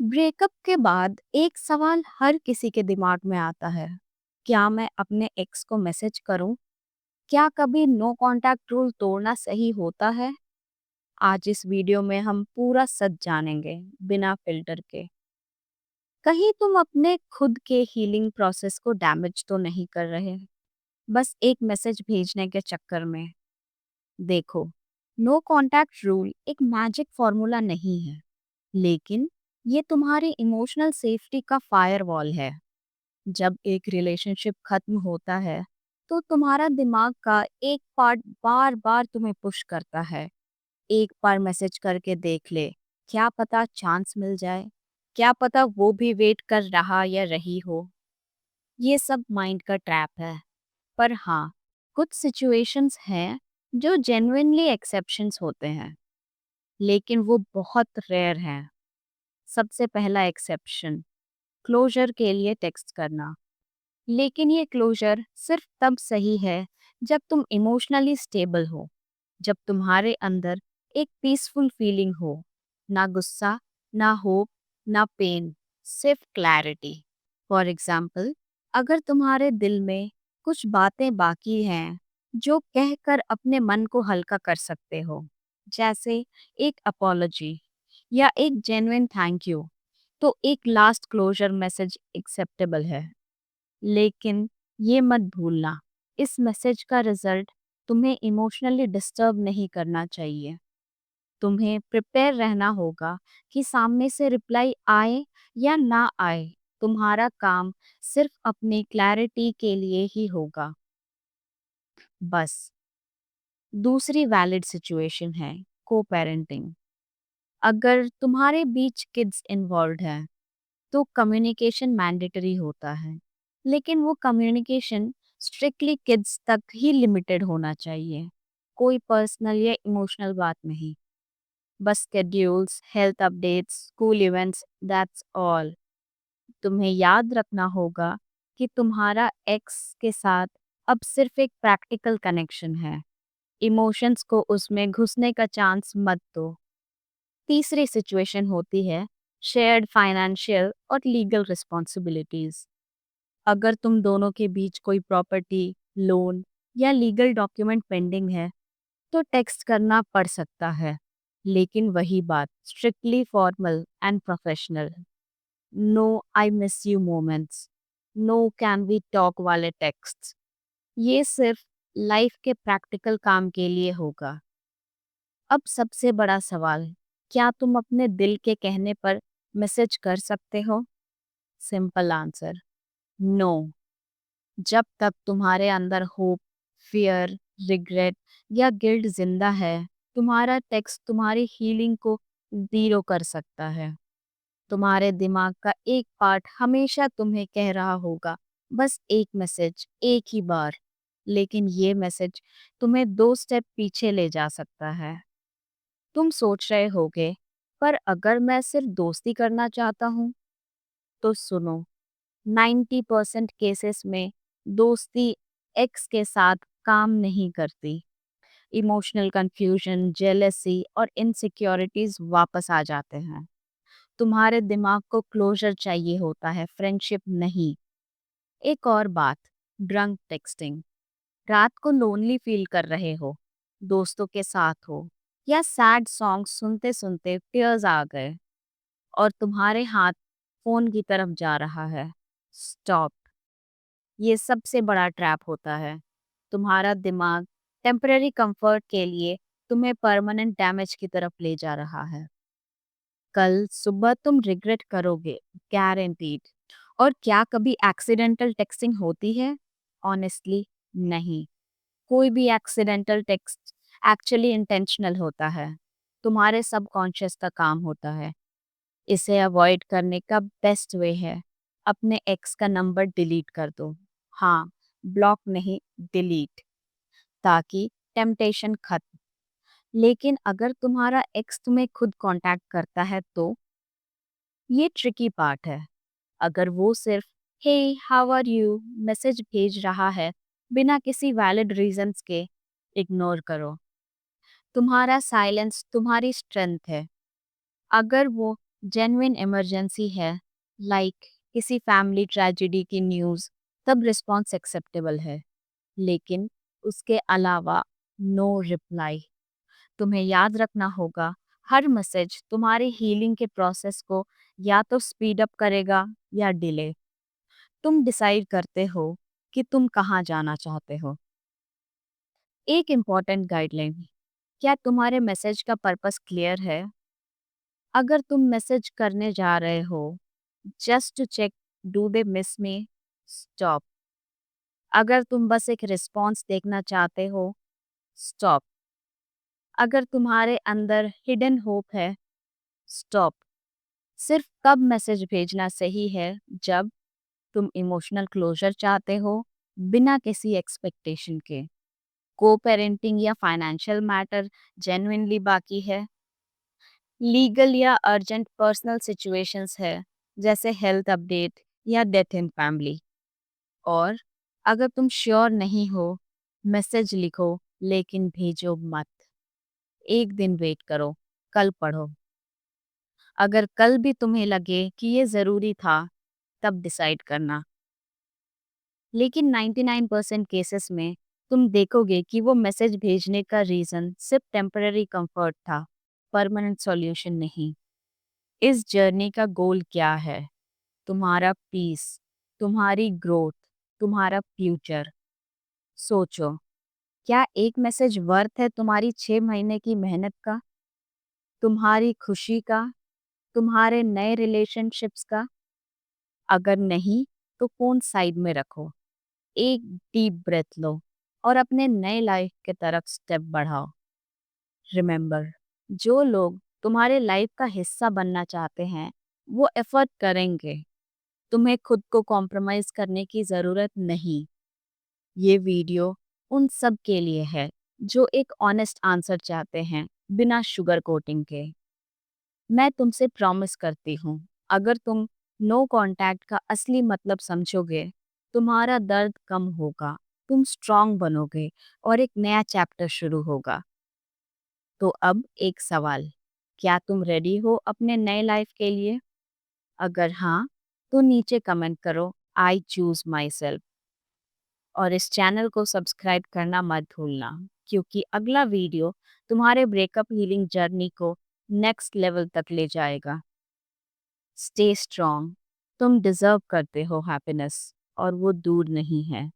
Breakup के बाद एक सवाल हर किसी के दिमाग में आता है। क्या मैं अपने एक्स को मैसेज करूं? क्या कभी नो कांटेक्ट रूल तोड़ना सही होता है? आज इस वीडियो में हम पूरा सच जानेंगे, बिना फिल्टर के। कहीं तुम अपने खुद के हीलिंग प्रोसेस को डैमेज तो नहीं कर रहे, बस एक मैसेज भेजने के चक्कर में। देखो, नो कांटेक्ट रूल एक मैजिक फॉर्मूला नहीं है, लेकिन ये तुम्हारी इमोशनल सेफ्टी का फायरवॉल है। जब एक रिलेशनशिप खत्म होता है तो तुम्हारा दिमाग का एक पार्ट बार बार तुम्हें पुश करता है, एक बार मैसेज करके देख ले, क्या पता चांस मिल जाए, क्या पता वो भी वेट कर रहा या रही हो। ये सब माइंड का ट्रैप है। पर हाँ, कुछ सिचुएशंस हैं जो जेन्युइनली एक्सेप्शंस होते हैं, लेकिन वो बहुत रेयर हैं। सबसे पहला एक्सेप्शन, क्लोजर के लिए टेक्स्ट करना। लेकिन ये क्लोजर सिर्फ तब सही है जब तुम इमोशनली स्टेबल हो, जब तुम्हारे अंदर एक पीसफुल फीलिंग हो, ना गुस्सा, ना होप, ना पेन, सिर्फ क्लैरिटी। फॉर एग्जाम्पल, अगर तुम्हारे दिल में कुछ बातें बाकी हैं जो कहकर अपने मन को हल्का कर सकते हो, जैसे एक अपॉलॉजी या एक जेन्युइन थैंक यू, तो एक लास्ट क्लोजर मैसेज एक्सेप्टेबल है। लेकिन ये मत भूलना, इस मैसेज का रिजल्ट तुम्हें इमोशनली डिस्टर्ब नहीं करना चाहिए। तुम्हें प्रिपेयर रहना होगा कि सामने से रिप्लाई आए या ना आए, तुम्हारा काम सिर्फ अपनी क्लैरिटी के लिए ही होगा। बस। दूसरी वैलिड सिचुएशन है को पेरेंटिंग। अगर तुम्हारे बीच किड्स इन्वॉल्व हैं तो कम्युनिकेशन मैंडेटरी होता है, लेकिन वो कम्युनिकेशन स्ट्रिक्टली किड्स तक ही लिमिटेड होना चाहिए। कोई पर्सनल या इमोशनल बात नहीं, बस schedules, health updates, school events, that's all. तुम्हें याद रखना होगा कि तुम्हारा एक्स के साथ अब सिर्फ एक प्रैक्टिकल कनेक्शन है। इमोशंस को उसमें घुसने का चांस मत दो। तीसरी सिचुएशन होती है शेयर्ड फाइनेंशियल और लीगल रिस्पॉन्सिबिलिटीज। अगर तुम दोनों के बीच कोई प्रॉपर्टी, लोन या लीगल डॉक्यूमेंट पेंडिंग है तो टेक्स्ट करना पड़ सकता है, लेकिन वही बात, strictly formal and professional. No I miss you moments, no can we talk वाले टेक्स्ट। ये सिर्फ लाइफ के प्रैक्टिकल काम के लिए होगा। अब सबसे बड़ा सवाल, क्या तुम अपने दिल के कहने पर मैसेज कर सकते हो? Simple answer, no. जब तक तुम्हारे अंदर होप, फियर, रिग्रेट या गिल्ट जिंदा है, तुम्हारा टेक्स्ट तुम्हारी हीलिंग को जीरो कर सकता है। तुम्हारे दिमाग का एक पार्ट हमेशा तुम्हें कह रहा होगा, बस एक मैसेज, एक ही बार। लेकिन ये मैसेज तुम्हें 2 स्टेप पीछे ले जा सकता है। तुम सोच रहे होगे, पर अगर मैं सिर्फ दोस्ती करना चाहता हूँ, तो सुनो, 90% केसेस में दोस्ती एक्स के साथ काम नहीं करती। इमोशनल कंफ्यूजन, जेलेसी और इनसिक्योरिटीज वापस आ जाते हैं। तुम्हारे दिमाग को क्लोजर चाहिए होता है, फ्रेंडशिप नहीं। एक और बात, ड्रंक टेक्सटिंग। रात को लोनली फील कर रहे हो, दोस्तों के साथ हो, या सैड सॉन्ग सुनते सुनते टीयर्स आ गए और तुम्हारे हाथ फोन की तरफ जा रहा है। स्टॉप। ये सबसे बड़ा ट्रैप होता है। तुम्हारा दिमाग टेम्पररी कंफर्ट के लिए तुम्हें परमानेंट डैमेज की तरफ ले जा रहा है। कल सुबह तुम रिग्रेट करोगे, गारंटीड। और क्या कभी एक्सीडेंटल टेक्सटिंग होती है? ऑनेस्टली, नहीं। कोई भी एक्सीडेंटल टेक्स्ट एक्चुअली इंटेंशनल होता है, तुम्हारे सबकॉन्शियस का काम होता है। इसे अवॉइड करने का बेस्ट वे है, अपने एक्स का नंबर डिलीट कर दो। हाँ, ब्लॉक नहीं, डिलीट, ताकि टेम्पटेशन खत्म। लेकिन अगर तुम्हारा एक्स तुम्हें खुद कांटेक्ट करता है तो ये ट्रिकी पार्ट है। अगर वो सिर्फ hey how are you message भेज रहा है बिना किसी वैलिड रीजंस के, इग्नोर करो। तुम्हारा साइलेंस तुम्हारी स्ट्रेंथ है। अगर वो जेन्युइन इमरजेंसी है, लाइक किसी फैमिली ट्रेजेडी की न्यूज़, तब रिस्पॉन्स एक्सेप्टेबल है। लेकिन उसके अलावा नो रिप्लाई। तुम्हें याद रखना होगा, हर मैसेज तुम्हारी हीलिंग के प्रोसेस को या तो स्पीड अप करेगा या डिले। तुम डिसाइड करते हो कि तुम कहाँ जाना चाहते हो। एक इम्पॉर्टेंट गाइडलाइन, क्या तुम्हारे मैसेज का पर्पस क्लियर है? अगर तुम मैसेज करने जा रहे हो just to check do they miss me, stop. अगर तुम बस एक रिस्पॉन्स देखना चाहते हो, स्टॉप। अगर तुम्हारे अंदर हिडन होप है, स्टॉप। सिर्फ कब मैसेज भेजना सही है, जब तुम इमोशनल क्लोजर चाहते हो बिना किसी एक्सपेक्टेशन के, को पेरेंटिंग या फाइनेंशियल मैटर जेन्युइनली बाकी है, लीगल या अर्जेंट पर्सनल सिचुएशंस है जैसे हेल्थ अपडेट या डेथ इन फैमिली। और अगर तुम श्योर नहीं हो, मैसेज लिखो लेकिन भेजो मत। एक दिन वेट करो, कल पढ़ो। अगर कल भी तुम्हें लगे कि ये ज़रूरी था, तब डिसाइड करना। लेकिन 99% केसेस में तुम देखोगे कि वो मैसेज भेजने का रीज़न सिर्फ टेम्पररी कंफर्ट था, परमानेंट सॉल्यूशन नहीं। इस जर्नी का गोल क्या है? तुम्हारा पीस, तुम्हारी ग्रोथ, तुम्हारा फ्यूचर। सोचो, क्या एक मैसेज वर्थ है तुम्हारी 6 महीने की मेहनत का, तुम्हारी खुशी का, तुम्हारे नए रिलेशनशिप्स का? अगर नहीं, तो फोन साइड में रखो, एक डीप ब्रेथ लो और अपने नए लाइफ के तरफ स्टेप बढ़ाओ। रिमेंबर, जो लोग तुम्हारे लाइफ का हिस्सा बनना चाहते हैं, वो एफर्ट करेंगे। तुम्हें खुद को कॉम्प्रोमाइज करने की ज़रूरत नहीं। ये वीडियो उन सब के लिए है जो एक ऑनेस्ट आंसर चाहते हैं, बिना शुगर कोटिंग के। मैं तुमसे प्रॉमिस करती हूँ, अगर तुम नो कांटेक्ट का असली मतलब समझोगे, तुम्हारा दर्द कम होगा, तुम स्ट्रांग बनोगे और एक नया चैप्टर शुरू होगा। तो अब एक सवाल, क्या तुम रेडी हो अपने नए लाइफ के लिए? अगर हाँ, तो नीचे कमेंट करो, आई चूज माई सेल्फ। और इस चैनल को सब्सक्राइब करना मत भूलना, क्योंकि अगला वीडियो तुम्हारे ब्रेकअप हीलिंग जर्नी को नेक्स्ट लेवल तक ले जाएगा। स्टे स्ट्रॉन्ग, तुम डिजर्व करते हो हैप्पीनेस, और वो दूर नहीं है।